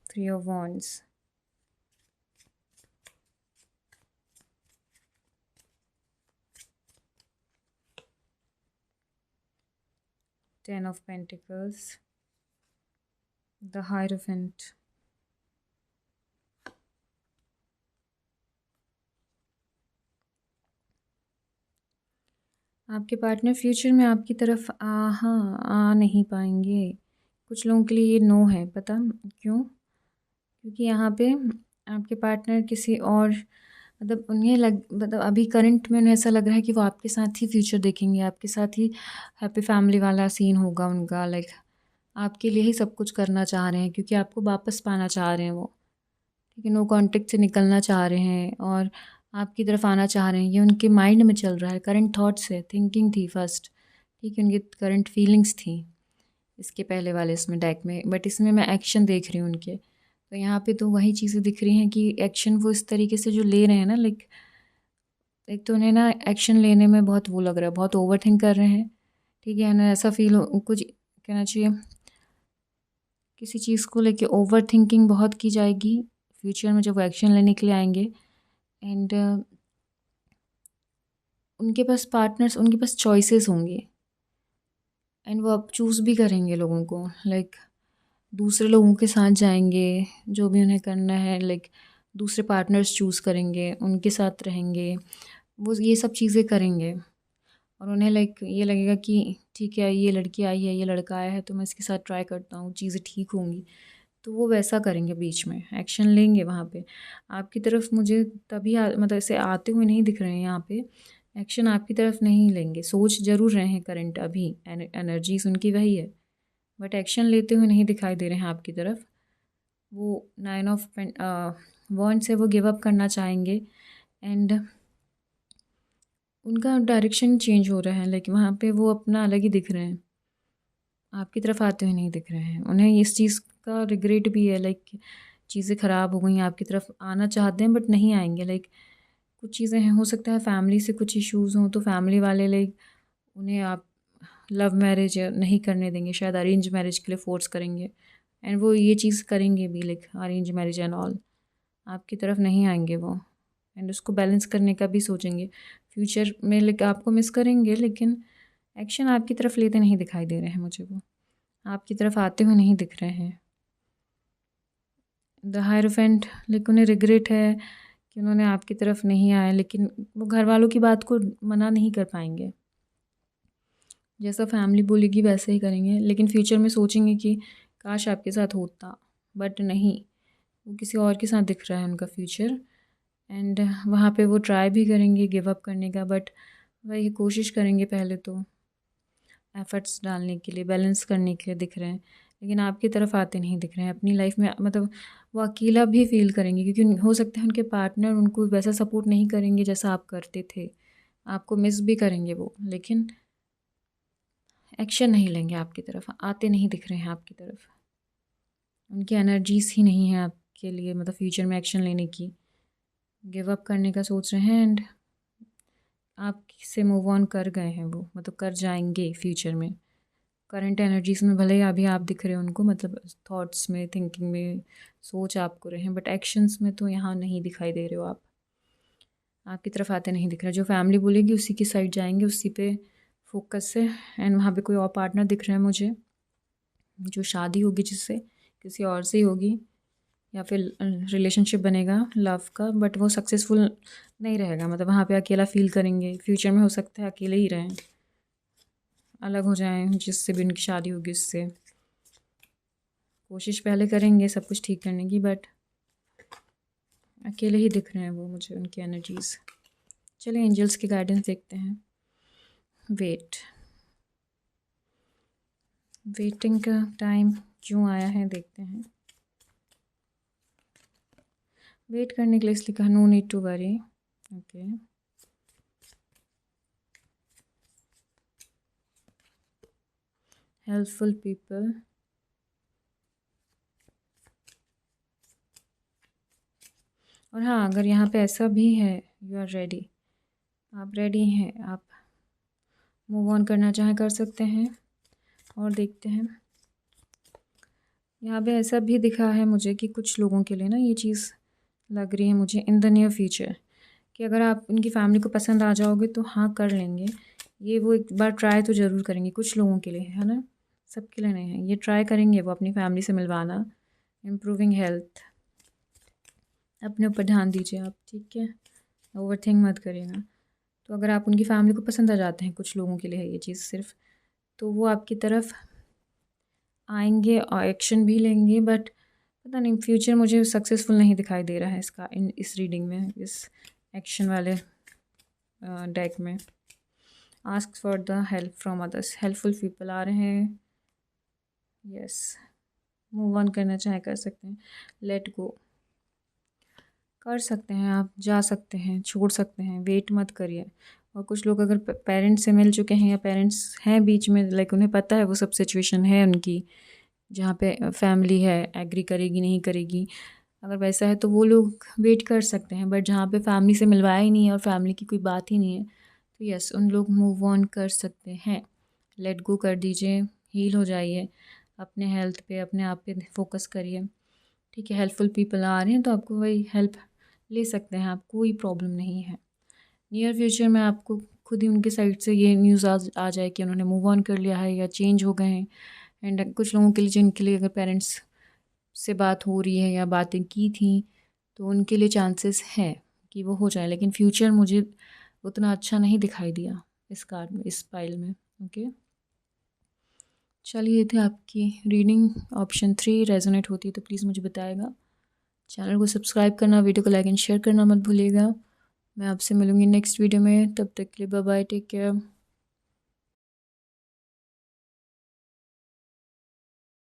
three of wands, ten of pentacles, the hierophant, आपके पार्टनर फ्यूचर में आपकी तरफ आ नहीं पाएंगे। कुछ लोगों के लिए ये नो है, पता क्यों? क्योंकि यहाँ पे आपके पार्टनर किसी और, मतलब मतलब अभी करंट में उन्हें ऐसा लग रहा है कि वो आपके साथ ही फ्यूचर देखेंगे, आपके साथ ही हैप्पी फैमिली वाला सीन होगा उनका, लाइक आपके लिए ही सब कुछ करना चाह रहे हैं, क्योंकि आपको वापस पाना चाह रहे हैं वो, ठीक है। नो कॉन्टेक्ट से निकलना चाह रहे हैं और आपकी तरफ आना चाह रहे हैं, ये उनके माइंड में चल रहा है, करंट थॉट्स है, थिंकिंग थी फर्स्ट, ठीक है, उनकी करंट फीलिंग्स थी इसके पहले वाले इसमें डेक में, बट इसमें मैं एक्शन देख रही हूँ उनके। तो यहाँ पे तो वही चीज़ें दिख रही हैं कि एक्शन वो इस तरीके से जो ले रहे हैं ना, लाइक एक तो उन्हें ना एक्शन लेने में बहुत वो लग रहा है, बहुत ओवर थिंक कर रहे हैं, ठीक है, उन्हें ऐसा फील हो, कुछ कहना चाहिए, किसी चीज़ को लेके ओवर थिंकिंग बहुत की जाएगी फ्यूचर में जब वो एक्शन लेने के लिए आएंगे। एंड उनके पास पार्टनर्स, उनके पास चॉइसेस होंगे एंड वो अब चूज़ भी करेंगे लोगों को, लाइक दूसरे लोगों के साथ जाएंगे, जो भी उन्हें करना है, लाइक दूसरे पार्टनर्स चूज़ करेंगे, उनके साथ रहेंगे, वो ये सब चीज़ें करेंगे। और उन्हें लाइक ये लगेगा कि ठीक है, ये लड़की आई है, ये लड़का आया है, तो मैं इसके साथ ट्राई करता हूँ, चीज़ें ठीक होंगी, तो वो वैसा करेंगे, बीच में एक्शन लेंगे वहाँ पे आपकी तरफ। मुझे तभी मतलब ऐसे आते हुए नहीं दिख रहे हैं यहाँ पे, एक्शन आपकी तरफ नहीं लेंगे, सोच ज़रूर रहे हैं करंट अभी, एनर्जीज उनकी वही है, बट एक्शन लेते हुए नहीं दिखाई दे रहे हैं आपकी तरफ। वो 9 ऑफ वॉन्ड्स से वो गिव अप करना चाहेंगे एंड उनका डायरेक्शन चेंज हो रहा है, लाइक वहाँ पे वो अपना अलग ही दिख रहे हैं, आपकी तरफ आते हुए नहीं दिख रहे हैं। उन्हें इस चीज़ का रिग्रेट भी है, लाइक चीज़ें ख़राब हो गई, आपकी तरफ आना चाहते हैं बट नहीं आएंगे, लाइक कुछ चीज़ें हैं, हो सकता है फैमिली से कुछ इश्यूज़ हों, तो फैमिली वाले लाइक उन्हें आप लव मैरिज नहीं करने देंगे, शायद अरेंज मैरिज के लिए फ़ोर्स करेंगे एंड वो ये चीज़ करेंगे भी, like arrange marriage and all, आपकी तरफ नहीं आएंगे वो एंड उसको बैलेंस करने का भी सोचेंगे फ्यूचर में, लाइक आपको मिस करेंगे, लेकिन एक्शन आपकी तरफ लेते नहीं दिखाई दे रहे हैं मुझे, वो आपकी तरफ आते हुए नहीं दिख रहे हैं। द हायरोफेंट, लाइक उन्हें रिग्रेट है कि उन्होंने आपकी तरफ नहीं आया, लेकिन वो घर वालों की बात को मना नहीं कर पाएंगे, जैसा फैमिली बोलेगी वैसे ही करेंगे, लेकिन फ्यूचर में सोचेंगे कि काश आपके साथ होता, बट नहीं, वो किसी और के साथ दिख रहा है उनका फ्यूचर एंड वहाँ पे वो ट्राई भी करेंगे गिव अप करने का, बट वही कोशिश करेंगे पहले तो एफ़र्ट्स डालने के लिए, बैलेंस करने के लिए दिख रहे हैं, लेकिन आपकी तरफ आते नहीं दिख रहे हैं अपनी लाइफ में, मतलब वो अकेला भी फील करेंगे, क्योंकि हो सकता है उनके पार्टनर उनको वैसा सपोर्ट नहीं करेंगे जैसा आप करते थे, आपको मिस भी करेंगे वो, लेकिन एक्शन नहीं लेंगे, आपकी तरफ आते नहीं दिख रहे हैं आपकी तरफ, उनकी एनर्जीज ही नहीं है आपके लिए, मतलब फ्यूचर में एक्शन लेने की, गिव अप करने का सोच रहे हैं एंड आपसे मूव ऑन कर गए हैं वो, मतलब कर जाएंगे फ्यूचर में। करंट एनर्जीज में भले ही अभी आप दिख रहे हो उनको, मतलब थॉट्स में, थिंकिंग में, सोच आपको रहे हैं, बट एक्शंस में तो यहाँ नहीं दिखाई दे रहे हो आप, आपकी तरफ आते नहीं दिख रहा, जो फैमिली बोलेगी उसी की साइड जाएंगे, उसी पे फोकस है एंड वहाँ पे कोई और पार्टनर दिख रहा है मुझे, जो शादी होगी जिससे, किसी और से ही होगी, या फिर रिलेशनशिप बनेगा लव का, बट वो सक्सेसफुल नहीं रहेगा, मतलब वहाँ पे अकेला फील करेंगे, फ्यूचर में हो सकता है अकेले ही रहें, अलग हो जाएं, जिससे भी उनकी शादी होगी उससे, कोशिश पहले करेंगे सब कुछ ठीक करने की, बट अकेले ही दिख रहे हैं वो मुझे, उनकी एनर्जीज़। चलिए एंजल्स की गाइडेंस देखते हैं। वेटिंग का टाइम क्यों आया है देखते हैं। वेट करने के लिए इसलिए कहा, no need to worry, okay. Helpful people, और हाँ, अगर यहाँ पे ऐसा भी है, यू आर रेडी, आप रेडी हैं, आप मूव ऑन करना चाहे कर सकते हैं। और देखते हैं, यहाँ पे ऐसा भी दिखा है मुझे कि कुछ लोगों के लिए ना ये चीज़ लग रही है मुझे इन द नियर फ्यूचर, कि अगर आप उनकी फैमिली को पसंद आ जाओगे तो हाँ कर लेंगे ये, वो एक बार ट्राई तो ज़रूर करेंगे कुछ लोगों के लिए, है ना, सबके लिए नहीं है। ये ट्राई करेंगे वो अपनी फैमिली से मिलवाना, इम्प्रूविंग हेल्थ। अपने ऊपर ध्यान दीजिए आप, ठीक है, ओवर थिंक मत करिएगा। तो अगर आप उनकी फैमिली को पसंद आ जाते हैं, कुछ लोगों के लिए है ये चीज़ सिर्फ, तो वो आपकी तरफ आएंगे और एक्शन भी लेंगे, बट पता नहीं फ्यूचर मुझे सक्सेसफुल नहीं दिखाई दे रहा है इसका, इस रीडिंग में, इस एक्शन वाले डेक में। Ask for the help from others, helpful people आ रहे हैं। यस, मूव ऑन करना चाहे कर सकते हैं, लेट गो कर सकते हैं, आप जा सकते हैं, छोड़ सकते हैं, वेट मत करिए। और कुछ लोग अगर पेरेंट्स से मिल चुके हैं या पेरेंट्स हैं बीच में, लाइक उन्हें पता है वो सब सिचुएशन है उनकी जहाँ पे फैमिली है एग्री करेगी नहीं करेगी, अगर वैसा है तो वो लोग वेट कर सकते हैं। बट जहाँ पे फैमिली से मिलवाया ही नहीं है और फैमिली की कोई बात ही नहीं है, तो यस उन लोग मूव ऑन कर सकते हैं। लेट गो कर दीजिए, हील हो जाइए, अपने हेल्थ पे अपने आप पे फोकस करिए, ठीक है। हेल्पफुल पीपल आ रहे हैं तो आपको वही हेल्प ले सकते हैं आप, कोई प्रॉब्लम नहीं है। नियर फ्यूचर में आपको खुद ही उनके साइड से ये न्यूज़ आ जाए कि उन्होंने मूव ऑन कर लिया है या चेंज हो गए हैं। एंड कुछ लोगों के लिए जिनके लिए अगर पेरेंट्स से बात हो रही है या बातें की थी, तो उनके लिए चांसेस है कि वो हो जाए, लेकिन फ्यूचर मुझे उतना अच्छा नहीं दिखाई दिया इस कार्ड में, इस फाइल में। ओके, चलिए, ये थे आपकी रीडिंग। ऑप्शन 3 रेजोनेट होती है तो प्लीज़ मुझे बताएगा। चैनल को सब्सक्राइब करना, वीडियो को लाइक एंड शेयर करना मत भूलिएगा। मैं आपसे मिलूँगी नेक्स्ट वीडियो में, तब तक के लिए बाय बाय, टेक केयर।